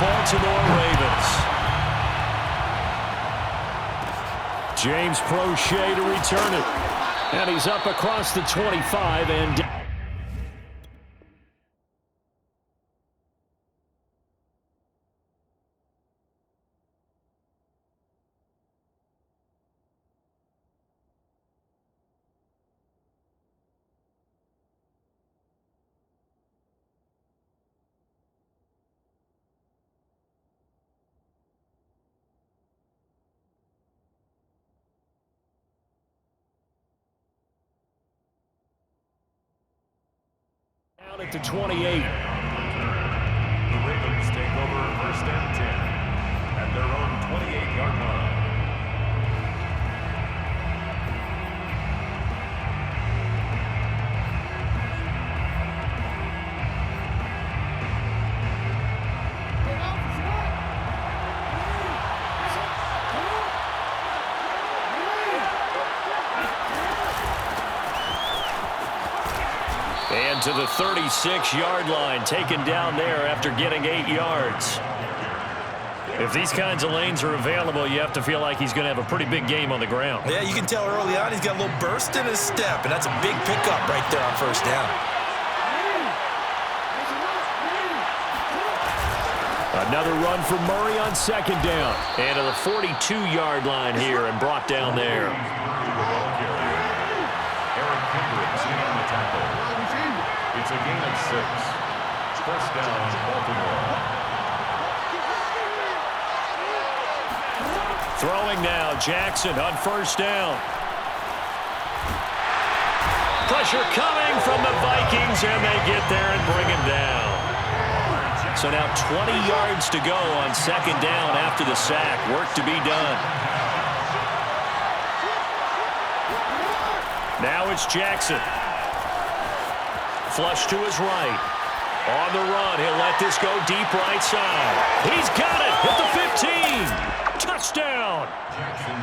Baltimore Ravens. James Prochet to return it. And he's up across the 25 and down at the 28. The Ravens take over 1st and 10 at their own 28-yard line. And to the 36-yard line, taken down there after getting 8 yards. If these kinds of lanes are available, you have to feel like he's going to have a pretty big game on the ground. Yeah, you can tell early on he's got a little burst in his step, and that's a big pickup right there on 1st down. Another run for Murray on 2nd down. And to the 42-yard line here and brought down there. It's a gain of 6. 1st down, Baltimore. Throwing now, Jackson on 1st down. Pressure coming from the Vikings, and they get there and bring him down. So now 20 yards to go on 2nd down after the sack. Work to be done. Now it's Jackson. Flush to his right. On the run, he'll let this go deep right side. He's got it at the 15. Touchdown.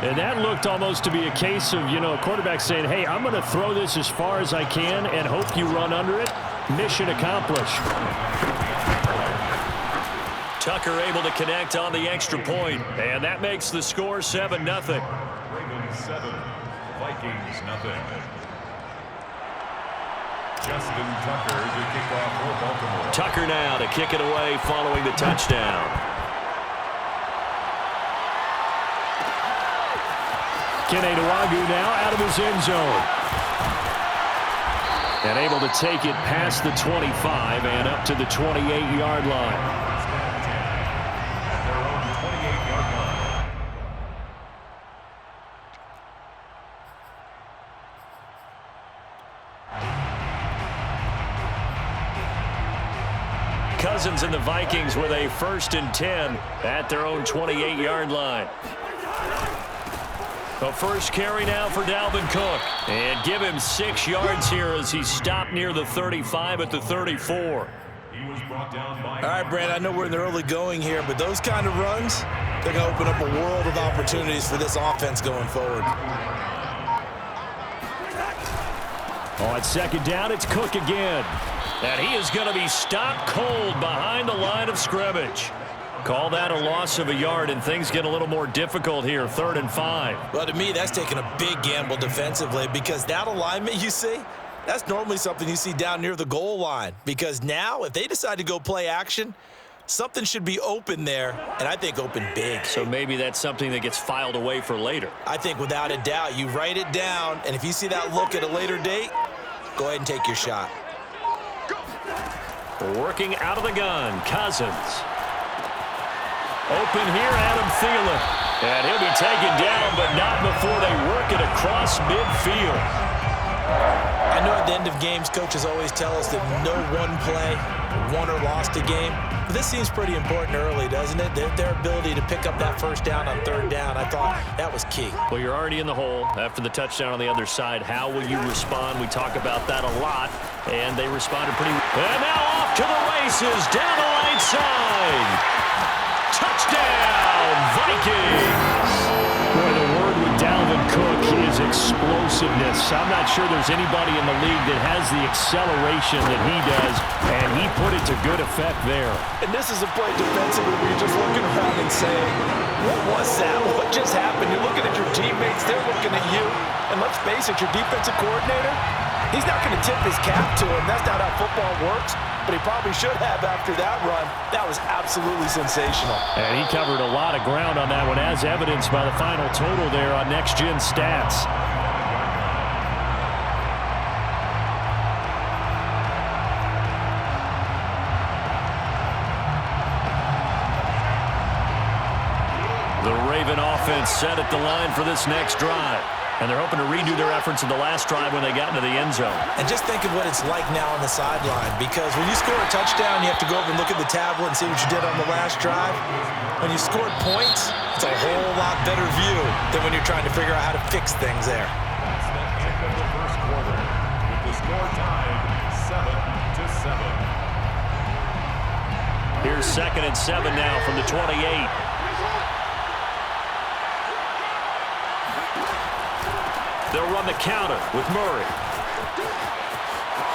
And that looked almost to be a case of, a quarterback saying, hey, I'm going to throw this as far as I can and hope you run under it. Mission accomplished. Tucker able to connect on the extra point, and that makes the score 7-0. Ravens 7, Vikings 0. Justin Tucker to kick off for Baltimore. Tucker now to kick it away following the touchdown. Kene Nwangwu now out of his end zone. And able to take it past the 25 and up to the 28-yard line. Cousins and the Vikings with a 1st and 10 at their own 28-yard line. The first carry now for Dalvin Cook. And give him 6 yards here as he stopped near the 35 at the 34. He was brought down by... All right, Brand, I know we're in the early going here, but those kind of runs, they're going to open up a world of opportunities for this offense going forward. On 2nd down, it's Cook again. And he is going to be stopped cold behind the line of scrimmage. Call that a loss of a yard, and things get a little more difficult here, 3rd and 5. Well, to me, that's taking a big gamble defensively because that alignment you see, that's normally something you see down near the goal line. Because now, if they decide to go play action, something should be open there, and I think open big. So maybe that's something that gets filed away for later. I think without a doubt, you write it down, and if you see that look at a later date, go ahead and take your shot. Working out of the gun, Cousins. Open here, Adam Thielen. And he'll be taken down, but not before they work it across midfield. I know at the end of games, coaches always tell us that no one play won or lost a game. But this seems pretty important early, doesn't it? Their ability to pick up that 1st down on 3rd down, I thought that was key. Well, you're already in the hole after the touchdown on the other side. How will you respond? We talk about that a lot, and they responded pretty well. And now off to the races, down the right side. Touchdown, Vikings! Boy, the word with Dalvin Cook is explosiveness. I'm not sure there's anybody in the league that has the acceleration that he does, and he put it to good effect there. And this is a play defensively where you're just looking around and saying, what was that? What just happened? You're looking at your teammates. They're looking at you. And let's face it, your defensive coordinator, he's not going to tip his cap to him. That's not how football works. But he probably should have after that run. That was absolutely sensational. And he covered a lot of ground on that one, as evidenced by the final total there on Next Gen Stats. The Raven offense set at the line for this next drive. And they're hoping to redo their efforts in the last drive when they got into the end zone. And just think of what it's like now on the sideline, because when you score a touchdown, you have to go over and look at the tablet and see what you did on the last drive. When you scored points, it's a whole lot better view than when you're trying to figure out how to fix things there. That's the end of the first quarter, with the score tied 7-7. Here's 2nd and 7 now from the 28. They'll run the counter with Murray.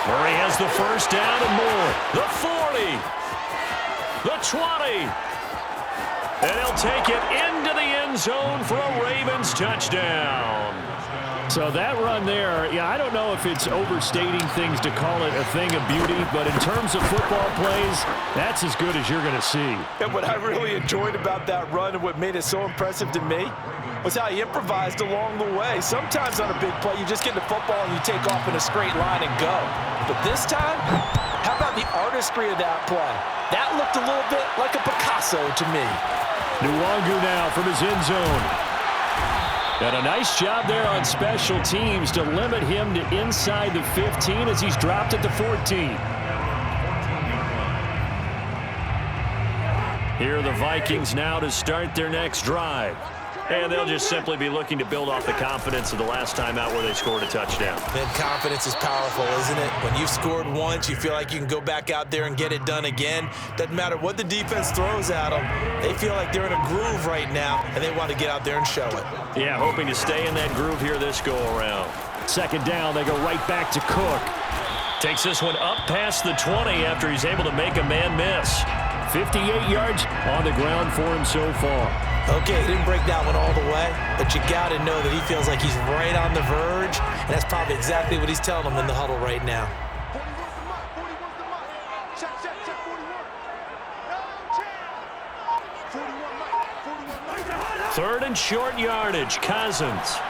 Murray has the first down and more. The 40. The 20. And he'll take it into the end zone for a Ravens touchdown. So that run there, yeah, I don't know if it's overstating things to call it a thing of beauty, but in terms of football plays, that's as good as you're going to see. And what I really enjoyed about that run and what made it so impressive to me was how he improvised along the way. Sometimes on a big play, you just get the football and you take off in a straight line and go. But this time, how about the artistry of that play? That looked a little bit like a Picasso to me. Nwangu now from his end zone. And a nice job there on special teams to limit him to inside the 15 as he's dropped at the 14. Here are the Vikings now to start their next drive. And they'll just simply be looking to build off the confidence of the last time out where they scored a touchdown. Man, confidence is powerful, isn't it? When you've scored once, you feel like you can go back out there and get it done again. Doesn't matter what the defense throws at them. They feel like they're in a groove right now, and they want to get out there and show it. Yeah, hoping to stay in that groove here this go-around. 2nd down, they go right back to Cook. Takes this one up past the 20 after he's able to make a man miss. 58 yards on the ground for him so far. Okay, he didn't break that one all the way, but you got to know that he feels like he's right on the verge, and that's probably exactly what he's telling them in the huddle right now. 3rd and short yardage, Cousins.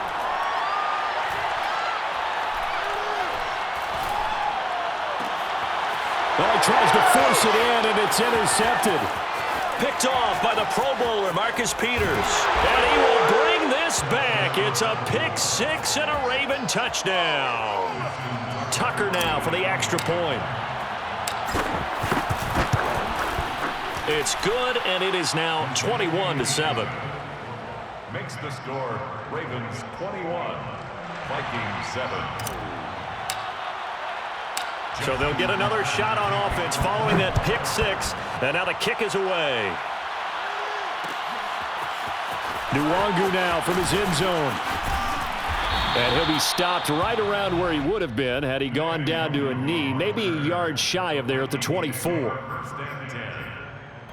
Well, he tries to force it in, and it's intercepted. Picked off by the Pro Bowler, Marcus Peters. And he will bring this back. It's a pick 6 and a Raven touchdown. Tucker now for the extra point. It's good, and it is now 21-7. Makes the score Ravens 21, Vikings 7. So they'll get another shot on offense following that pick 6. And now the kick is away. Nwangu now from his end zone. And he'll be stopped right around where he would have been had he gone down to a knee, maybe a yard shy of there at the 24. First and 10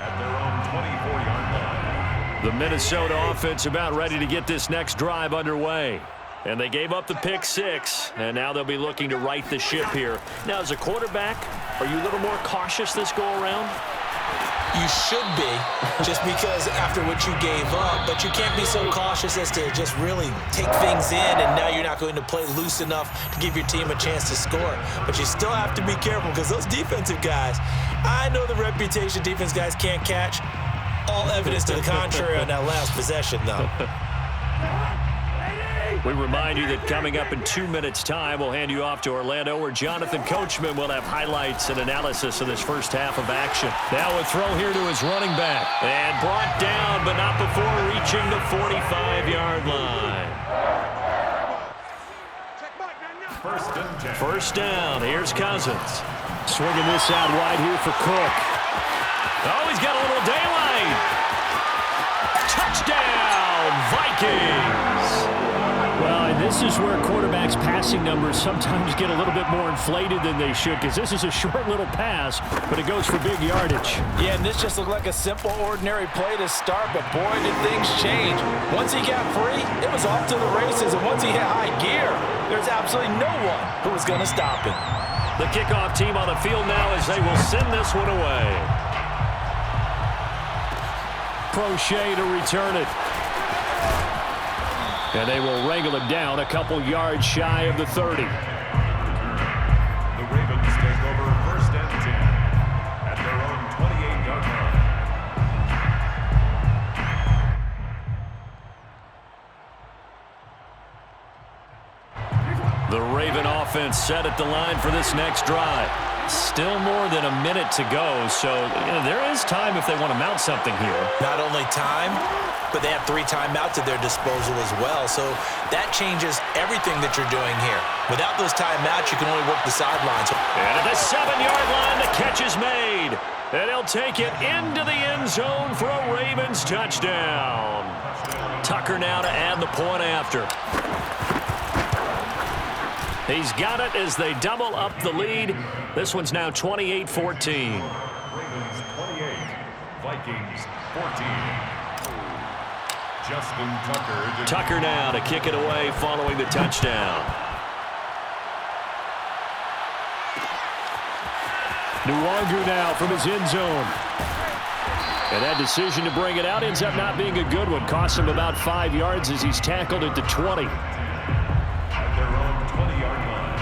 at their own 24-yard line. The Minnesota offense about ready to get this next drive underway. And they gave up the pick 6, and now they'll be looking to right the ship here. Now, as a quarterback, are you a little more cautious this go-around? You should be, just because after what you gave up, but you can't be so cautious as to just really take things in, and now you're not going to play loose enough to give your team a chance to score. But you still have to be careful, because those defensive guys, I know the reputation defense guys can't catch. All evidence to the contrary on that last possession, though. We remind you that coming up in 2 minutes' time, we'll hand you off to Orlando, where Jonathan Coachman will have highlights and analysis of this first half of action. Now a throw here to his running back. And brought down, but not before reaching the 45-yard line. First down. Here's Cousins. Swinging this out wide here for Cook. Oh, he's got a little daylight. Touchdown, Vikings. Well, in this is where quarterbacks' passing numbers sometimes get a little bit more inflated than they should, because this is a short little pass, but it goes for big yardage. Yeah, and this just looked like a simple, ordinary play to start, but boy, did things change. Once he got free, it was off to the races, and once he hit high gear, there's absolutely no one who was going to stop him. The kickoff team on the field now as they will send this one away. Crochet to return it. And they will wrangle it down a couple yards shy of the 30. The Ravens take over 1st and 10 at their own 28-yard line. The Raven offense set at the line for this next drive. Still more than a minute to go, so there is time if they want to mount something here. Not only time, but they have 3 timeouts at their disposal as well, so that changes everything that you're doing here. Without those timeouts, you can only work the sidelines. And at the 7-yard line, the catch is made. And he'll take it into the end zone for a Ravens touchdown. Tucker now to add the point after. He's got it as they double up the lead. This one's now 28-14. Ravens 28, Vikings 14. Justin Tucker. Tucker now to kick it away following the touchdown. Nwangu now from his end zone. And that decision to bring it out ends up not being a good one. Costs him about 5 yards as he's tackled at the 20. At their own 20-yard line.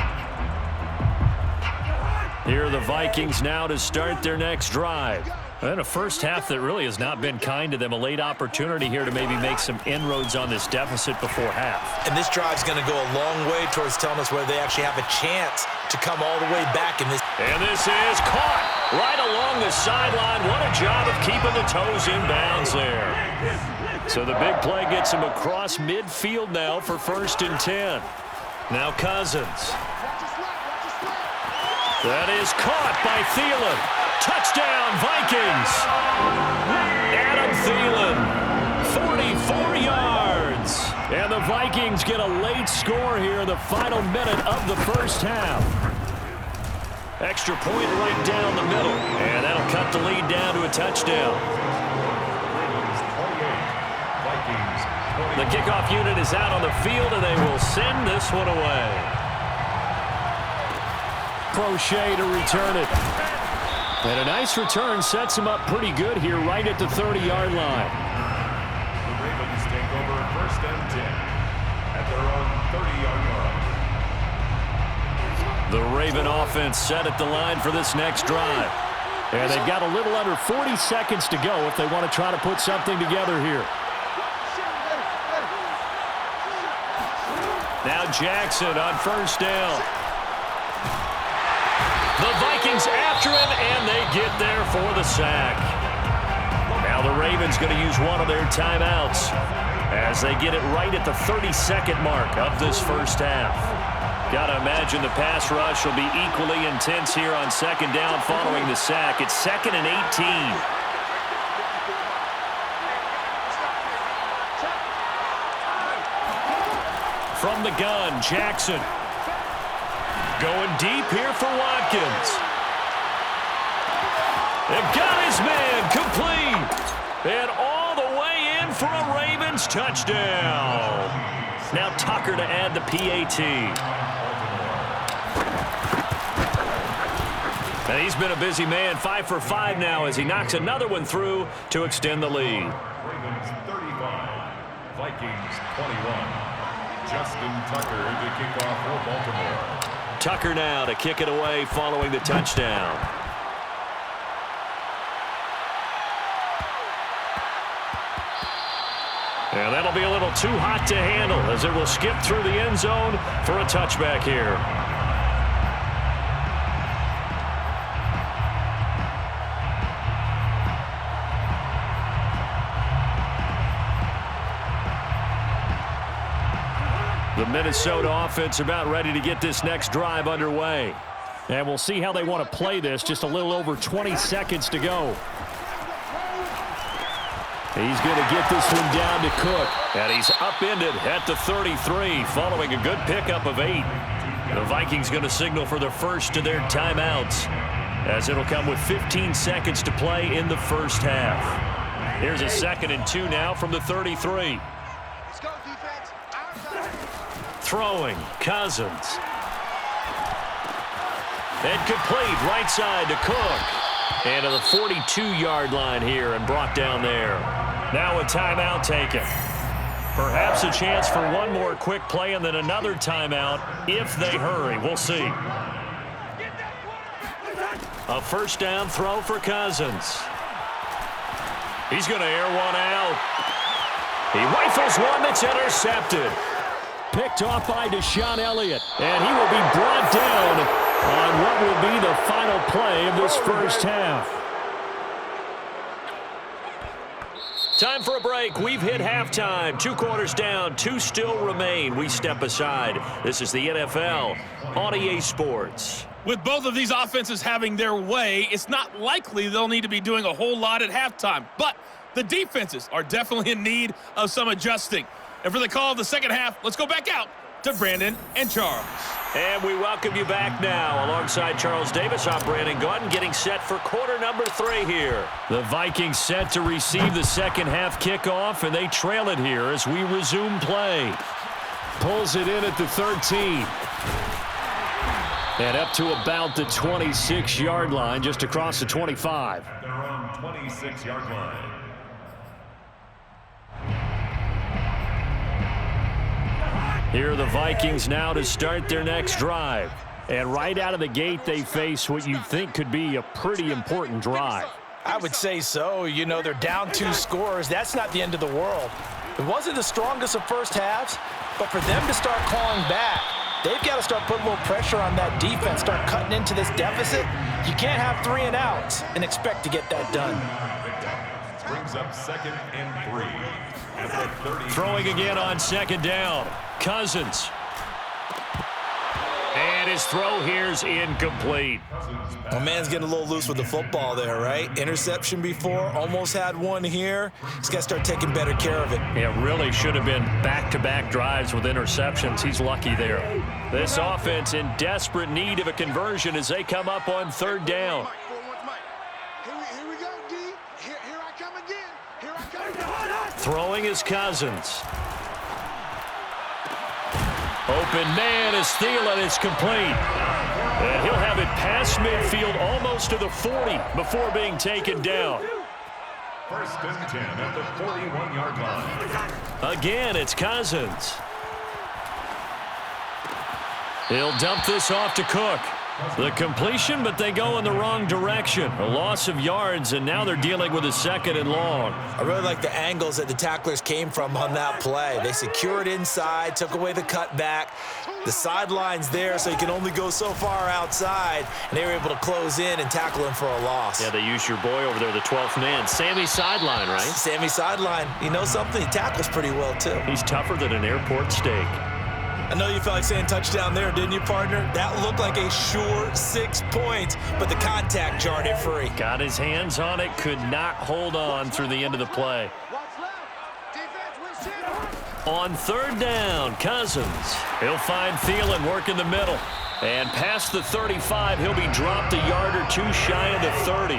Here are the Vikings now to start their next drive. And a first half that really has not been kind to them. A late opportunity here to maybe make some inroads on this deficit before half. And this drive's going to go a long way towards telling us whether they actually have a chance to come all the way back in this. And this is caught right along the sideline. What a job of keeping the toes in bounds there. So the big play gets him across midfield now for 1st and 10. Now Cousins. That is caught by Thielen. Touchdown, Vikings. Adam Thielen, 44 yards. And the Vikings get a late score here in the final minute of the first half. Extra point right down the middle. And that'll cut the lead down to a touchdown. Ravens 28, Vikings 20. The kickoff unit is out on the field, and they will send this one away. Crochet to return it. And a nice return sets him up pretty good here right at the 30-yard line. The Ravens take over 1st and 10 at their own 30-yard line. The Raven offense set at the line for this next drive. And they've got a little under 40 seconds to go if they want to try to put something together here. Now Jackson on 1st down. The Vikings after him, and they get there for the sack. Now the Ravens going to use one of their timeouts as they get it right at the 32nd mark of this first half. Got to imagine the pass rush will be equally intense here on 2nd down following the sack. It's 2nd and 18. From the gun, Jackson. Going deep here for Watkins. They've got his man complete. And all the way in for a Ravens touchdown. Now Tucker to add the PAT. And he's been a busy man, 5 for 5 now as he knocks another one through to extend the lead. Ravens 35, Vikings 21. Justin Tucker to kick off for Baltimore. Tucker now to kick it away following the touchdown. And that'll be a little too hot to handle as it will skip through the end zone for a touchback here. The Minnesota offense about ready to get this next drive underway. And we'll see how they want to play this. Just a little over 20 seconds to go. He's going to get this one down to Cook. And he's upended at the 33 following a good pickup of 8. The Vikings going to signal for the first of their timeouts, as it'll come with 15 seconds to play in the first half. Here's a 2nd and 2 now from the 33. Let's go, defense. Throwing, Cousins. And complete right side to Cook. And to the 42-yard line here and brought down there. Now a timeout taken. Perhaps a chance for one more quick play and then another timeout if they hurry. We'll see. A first down throw for Cousins. He's going to air one out. He rifles one that's intercepted. Picked off by Deshaun Elliott. And he will be brought down on what will be the final play of this first half. Time for a break. We've hit halftime. 2 quarters down. 2 still remain. We step aside. This is the NFL on EA Sports. With both of these offenses having their way, it's not likely they'll need to be doing a whole lot at halftime. But the defenses are definitely in need of some adjusting. And for the call of the second half, let's go back out to Brandon and Charles. And we welcome you back now. Alongside Charles Davis, I'm Brandon Gordon, getting set for quarter number 3 here. The Vikings set to receive the second half kickoff, and they trail it here as we resume play. Pulls it in at the 13. And up to about the 26-yard line, just across the 25. They're on 26-yard line. Here are the Vikings now to start their next drive. And right out of the gate, they face what you'd think could be a pretty important drive. I would say so. You know, they're down 2 scores. That's not the end of the world. It wasn't the strongest of first halves, but for them to start clawing back, they've got to start putting a little pressure on that defense, start cutting into this deficit. You can't have 3 and outs and expect to get that done. Brings up 2nd and 3. At the 30. Throwing again on 2nd down. Cousins. And his throw here's incomplete. Oh, man's getting a little loose with the football there, right? Interception before, almost had one here. He's got to start taking better care of it. It really should have been back-to-back drives with interceptions. He's lucky there. This offense in desperate need of a conversion as they come up on 3rd down. Here we go, D. Here I come again. Here I come. Throwing is Cousins. Open man is Thielen. It's complete. And he'll have it past midfield almost to the 40 before being taken down. 1st and 10 at the 41-yard line. Again, it's Cousins. He'll dump this off to Cook. The completion, but they go in the wrong direction. A loss of yards, and now they're dealing with a 2nd and long. I really like the angles that the tacklers came from on that play. They secured inside, took away the cutback. The sideline's there, so you can only go so far outside, and they were able to close in and tackle him for a loss. Yeah, they used your boy over there, the 12th man. Sammy Sideline, right? Sammy Sideline. You know something? He tackles pretty well, too. He's tougher than an airport steak. I know you felt like saying touchdown there, didn't you, partner? That looked like a sure 6 points, but the contact jarred it free. Got his hands on it, could not hold on through the end of the play. On 3rd down, Cousins. He'll find Thielen working the middle. And past the 35, he'll be dropped a yard or 2 shy of the 30.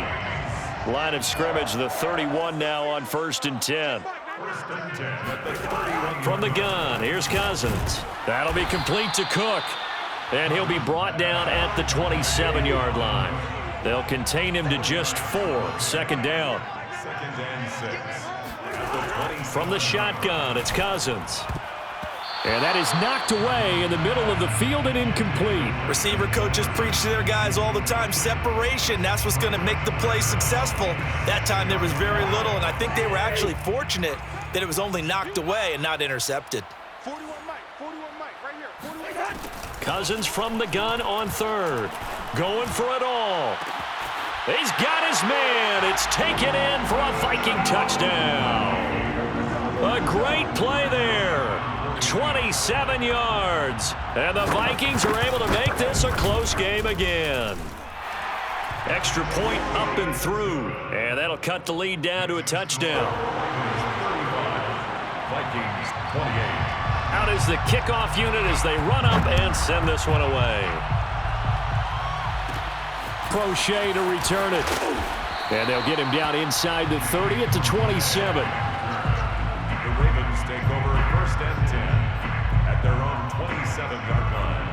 Line of scrimmage, the 31 now on 1st and 10. From the gun, here's Cousins. That'll be complete to Cook. And he'll be brought down at the 27-yard line. They'll contain him to just 4. 2nd down. 2nd and 6. From the shotgun, it's Cousins. And that is knocked away in the middle of the field and incomplete. Receiver coaches preach to their guys all the time. Separation, that's what's going to make the play successful. That time there was very little, and I think they were actually fortunate that it was only knocked away and not intercepted. 41 Mike, right here. 41 Mike. Cousins from the gun on 3rd. Going for it all. He's got his man. It's taken in for a Viking touchdown. A great play there. 27 yards. And the Vikings are able to make this a close game again. Extra point up and through. And that'll cut the lead down to a touchdown. Vikings 28. Out is the kickoff unit as they run up and send this one away. Crochet to return it. And they'll get him down inside the 30 at the 27. The Ravens take over 1st and 10 at their own 27-yard line.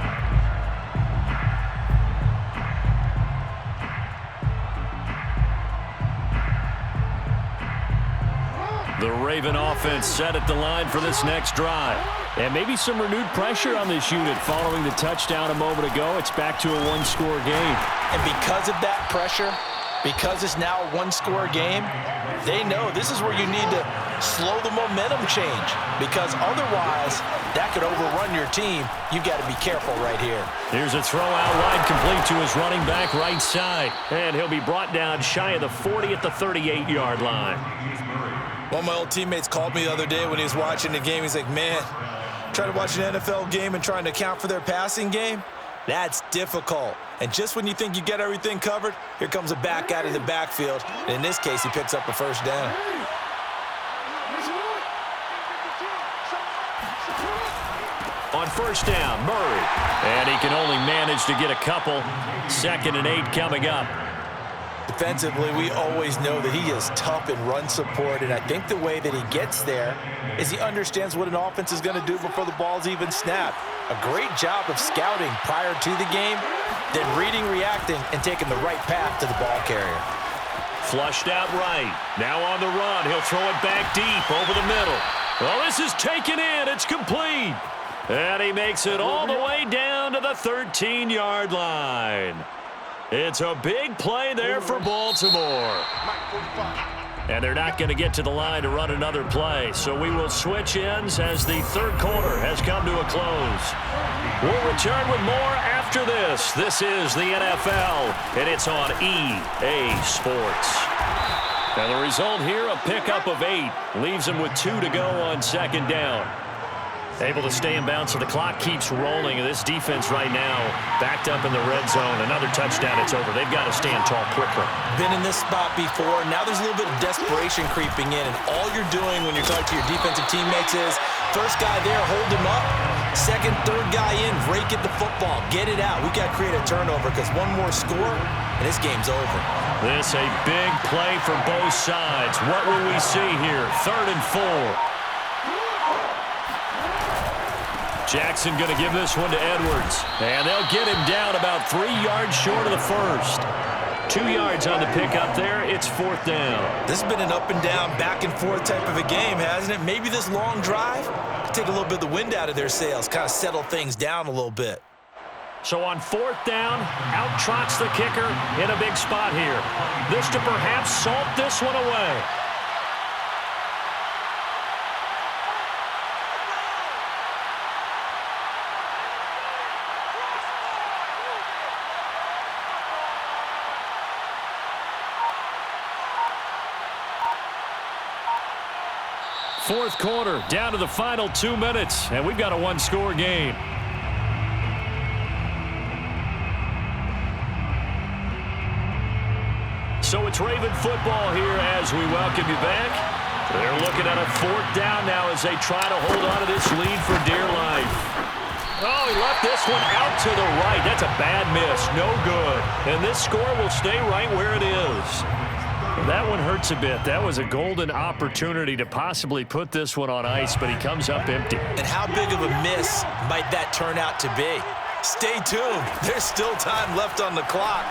The Raven offense set at the line for this next drive. And maybe some renewed pressure on this unit following the touchdown a moment ago. It's back to a one-score game. And because of that pressure, because it's now a one-score game, they know this is where you need to slow the momentum change. Because otherwise, that could overrun your team. You've got to be careful right here. Here's a throw out wide complete to his running back right side. And he'll be brought down shy of the 40 at the 38-yard line. One of my old teammates called me the other day when he was watching the game. He's like, man, trying to watch an NFL game and trying to account for their passing game, that's difficult. And just when you think you get everything covered, here comes a back out of the backfield. And in this case, he picks up a first down. On first down, Murray. And he can only manage to get a couple. 2nd and 8 coming up. Defensively, we always know that he is tough in run support, and I think the way that he gets there is he understands what an offense is going to do before the ball's even snapped. A great job of scouting prior to the game, then reading, reacting, and taking the right path to the ball carrier. Flushed out right. Now on the run. He'll throw it back deep over the middle. Well, this is taken in. It's complete. And he makes it all the way down to the 13-yard line. It's a big play there for Baltimore. And they're not going to get to the line to run another play. So we will switch ends as the third quarter has come to a close. We'll return with more after this. This is the NFL, and it's on EA Sports. And the result here, a pickup of 8. Leaves them with 2 to go on 2nd down. Able to stay in bounds, so the clock keeps rolling. And this defense right now backed up in the red zone. Another touchdown, it's over. They've got to stand tall quicker. Been in this spot before. Now there's a little bit of desperation creeping in. And all you're doing when you're talking to your defensive teammates is, first guy there, hold him up. Second, third guy in, rake at the football. Get it out. We've got to create a turnover because one more score, and this game's over. This a big play for both sides. What will we see here? 3rd and 4. Jackson going to give this one to Edwards. And they'll get him down about 3 yards short of the first. 2 yards on the pickup there. It's 4th down. This has been an up and down, back and forth type of a game, hasn't it? Maybe this long drive could take a little bit of the wind out of their sails, kind of settle things down a little bit. So on 4th down, out trots the kicker in a big spot here. This to perhaps salt this one away. Fourth quarter, down to the final 2 minutes, and we've got a one-score game. So it's Raven football here as we welcome you back. They're looking at a 4th down now as they try to hold on to this lead for dear life. Oh, he left this one out to the right. That's a bad miss. No good. And this score will stay right where it is. That one hurts a bit. That was a golden opportunity to possibly put this one on ice, but he comes up empty. And how big of a miss might that turn out to be? Stay tuned. There's still time left on the clock.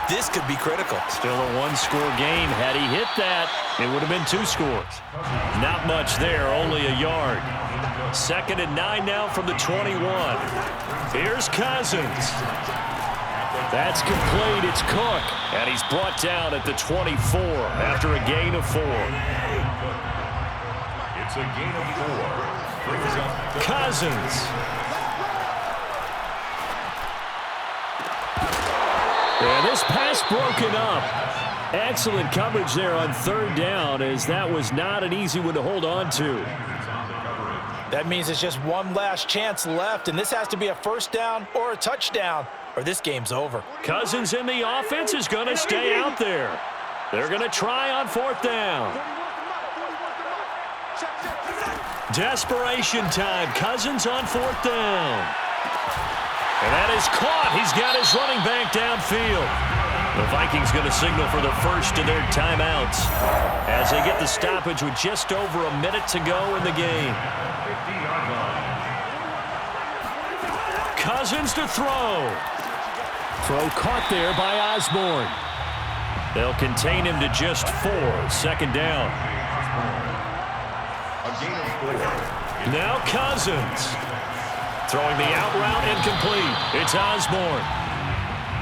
This could be critical. Still a one-score game. Had he hit that, it would have been 2 scores. Not much there, only a yard. 2nd and 9 now from the 21. Here's Cousins. That's complete. It's Cook. And he's brought down at the 24 after a gain of 4. It's a gain of 4. Brings up Cousins. And this pass broken up. Excellent coverage there on 3rd down, as that was not an easy one to hold on to. That means it's just one last chance left, and this has to be a 1st down or a touchdown, or this game's over. Cousins in the offense is going to stay out there. They're going to try on 4th down. Desperation time. Cousins on 4th down. And that is caught. He's got his running back downfield. The Vikings going to signal for the first of their timeouts as they get the stoppage with just over a minute to go in the game. Cousins to throw. Throw caught there by Osborne. They'll contain him to just 4. 2nd down. Now Cousins. Throwing the out route incomplete. It's Osborne.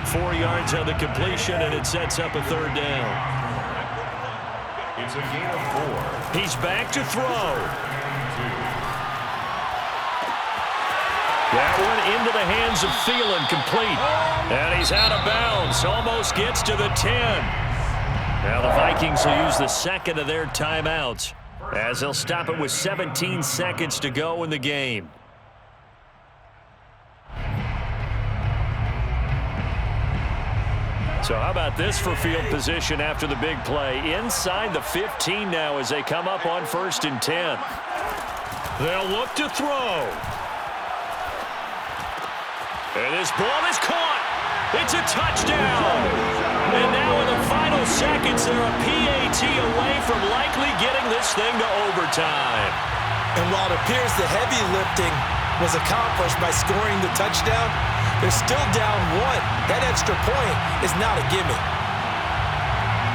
4 yards on the completion, and it sets up a 3rd down. It's a gain of 4. He's back to throw. That one into the hands of Thielen, complete. And he's out of bounds. Almost gets to the 10. Now the Vikings will use the second of their timeouts as they'll stop it with 17 seconds to go in the game. So how about this for field position after the big play? Inside the 15 now as they come up on 1st and 10. They'll look to throw. And this ball is caught. It's a touchdown. And now in the final seconds, they're a PAT away from likely getting this thing to overtime. And while it appears the heavy lifting was accomplished by scoring the touchdown, they're still down 1. That extra point is not a gimme.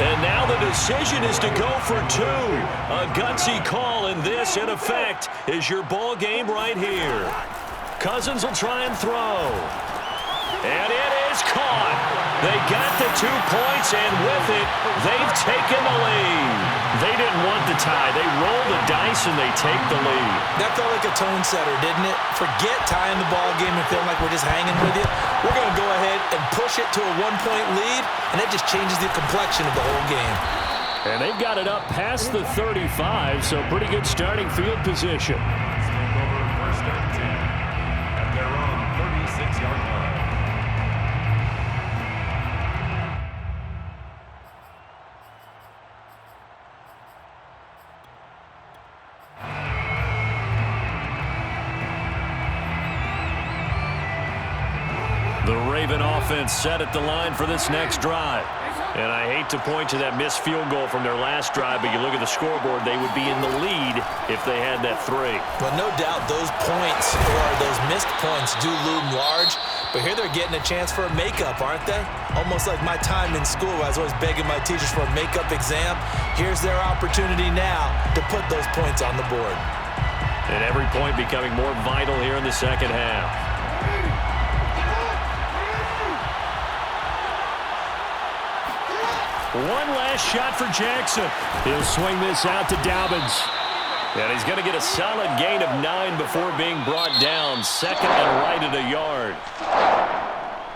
And now the decision is to go for 2. A gutsy call, and this, in effect, is your ball game right here. Cousins will try and throw. And it is caught. They got the 2 points, and with it, they've taken the lead. They didn't want the tie. They roll the dice, and they take the lead. That felt like a tone setter, didn't it? Forget tying the ball game and feeling like we're just hanging with you. We're going to go ahead and push it to a 1-point lead, and that just changes the complexion of the whole game. And they've got it up past the 35, so pretty good starting field position. Take over 1st and 10 at their own 36-yard line. The Raven offense set at the line for this next drive. And I hate to point to that missed field goal from their last drive, but you look at the scoreboard, they would be in the lead if they had that 3. Well, no doubt those points or those missed points do loom large, but here they're getting a chance for a makeup, aren't they? Almost like my time in school, I was always begging my teachers for a makeup exam. Here's their opportunity now to put those points on the board. And every point becoming more vital here in the second half. One last shot for Jackson. He'll swing this out to Dobbins. And he's going to get a solid gain of 9 before being brought down. 2nd and right at a yard.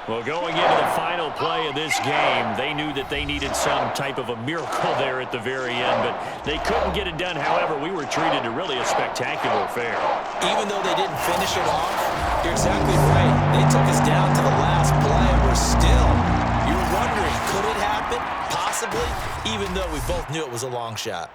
Well, going into the final play of this game, they knew that they needed some type of a miracle there at the very end, but they couldn't get it done. However, we were treated to really a spectacular affair. Even though they didn't finish it off, you're exactly right. They took us down to the last play. We're still, you're wondering, could it happen? Possibly, even though we both knew it was a long shot.